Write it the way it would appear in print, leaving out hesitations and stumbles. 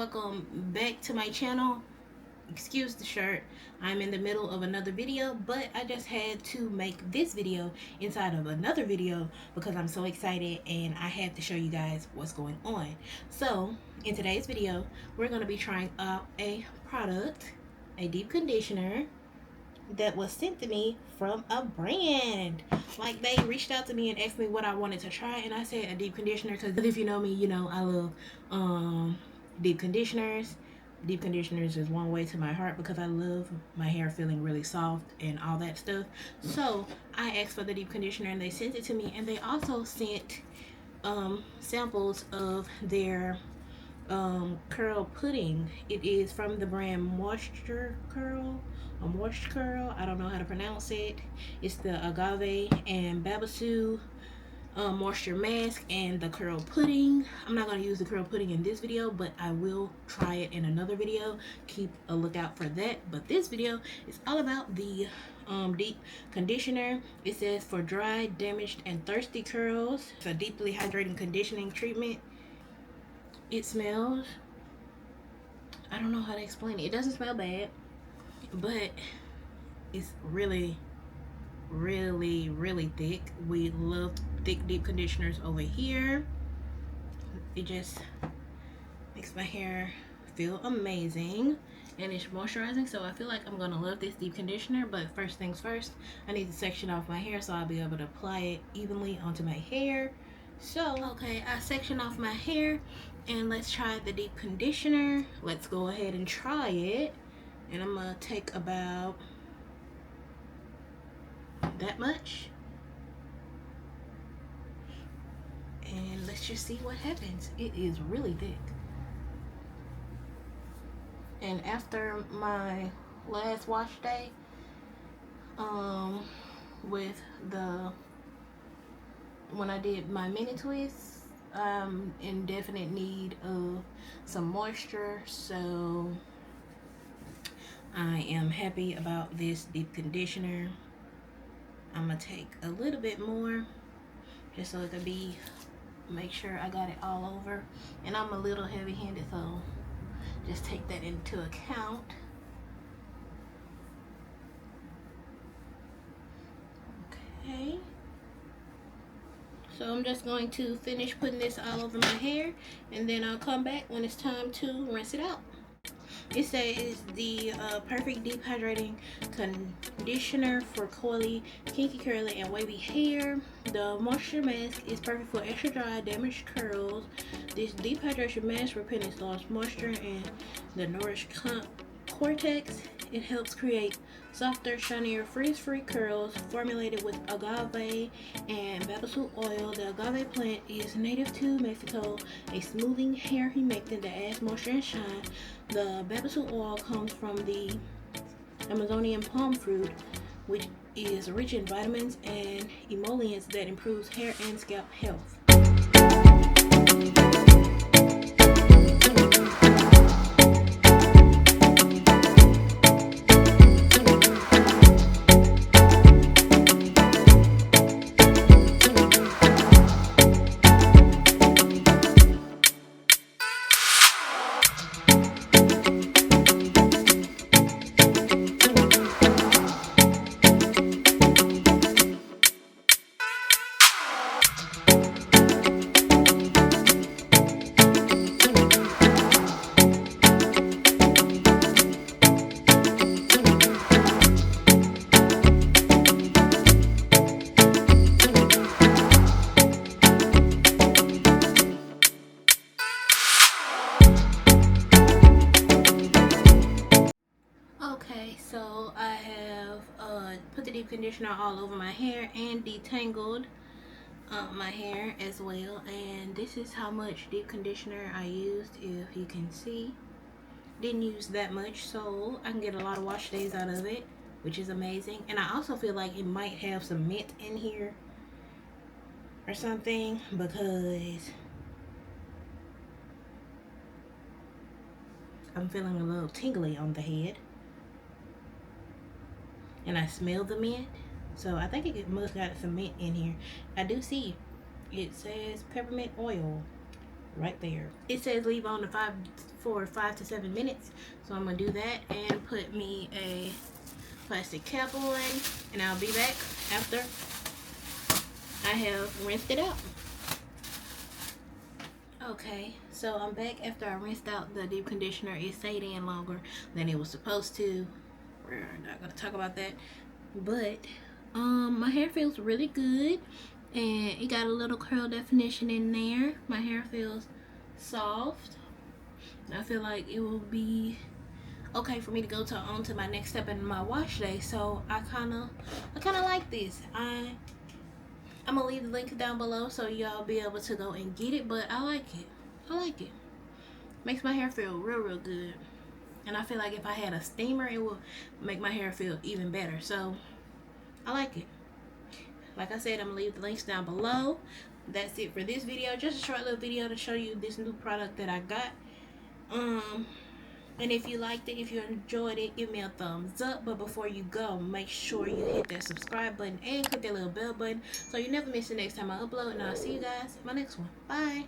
welcome back to my channel. Excuse the shirt, I'm in the middle of another video, but I just had to make this video inside of another video because I'm so excited and I have to show you guys what's going on. So in today's video, we're going to be trying out a product, a deep conditioner that was sent to me from a brand. Like, they reached out to me and asked me what I wanted to try, and I said a deep conditioner, because if you know me, you know I love deep conditioners. Deep conditioners is one way to my heart because I love my hair feeling really soft and all that stuff. So I asked for the deep conditioner and they sent it to me, and they also sent samples of their curl pudding. It is from the brand MoisturCurl or MoisturCurl. I don't know how to pronounce it. It's the agave and babasu moisture mask and the curl pudding. I'm not going to use the curl pudding in this video, but I will try it in another video. Keep a lookout for that. But this video is all about the deep conditioner. It says for dry, damaged, and thirsty curls. It's a deeply hydrating conditioning treatment. It smells, I don't know how to explain it. It doesn't smell bad, but it's really thick. We love thick deep conditioners over here. It just makes my hair feel amazing, and it's moisturizing, so I feel like I'm gonna love this deep conditioner. But first things first, I need to section off my hair so I'll be able to apply it evenly onto my hair. So okay, I section off my hair, and let's try the deep conditioner. Let's go ahead and try it. And I'm gonna take about that much, and let's just see what happens. It is really thick, and after my last wash day with when I did my mini twists, I'm in definite need of some moisture, so I am happy about this deep conditioner. I'm gonna take a little bit more just so it can be, make sure I got it all over, and I'm a little heavy-handed, so just take that into account. Okay, so I'm just going to finish putting this all over my hair, and then I'll come back when it's time to rinse it out. It says the perfect deep hydrating conditioner for coily, kinky, curly, and wavy hair. The moisture mask is perfect for extra dry, damaged curls. This deep hydration mask replenishes lost moisture and the nourished cortex. It helps create softer, shinier, frizz-free curls. Formulated with agave and babasu oil. The agave plant is native to Mexico, a smoothing hair humectant that adds moisture and shine. The babasu oil comes from the Amazonian palm fruit, which is rich in vitamins and emollients that improves hair and scalp health. Okay, so I have put the deep conditioner all over my hair and detangled my hair as well, and this is how much deep conditioner I used. If you can see, didn't use that much, so I can get a lot of wash days out of it, which is amazing. And I also feel like it might have some mint in here or something, because I'm feeling a little tingly on the head. And I smell the mint, so I think it must got some mint in here. I do see it says peppermint oil right there. It says leave on the for 5 to 7 minutes. So I'm gonna do that and put me a plastic cap on, and I'll be back after I have rinsed it out. Okay, so I'm back after I rinsed out the deep conditioner. It stayed in longer than it was supposed to. We're not gonna talk about that, but my hair feels really good, and it got a little curl definition in there. My hair feels soft. I feel like it will be okay for me to go on to my next step in my wash day. So I kind of like this. I'm gonna leave the link down below so y'all be able to go and get it, but I like it. Makes my hair feel real good, and I feel like if I had a steamer, it would make my hair feel even better. So I like it. Like I said, I'm gonna leave the links down below. That's it for this video. Just a short little video to show you this new product that I got. And if you liked it, if you enjoyed it, give me a thumbs up. But before you go, make sure you hit that subscribe button and click that little bell button so you never miss the next time I upload. And I'll see you guys in my next one. Bye.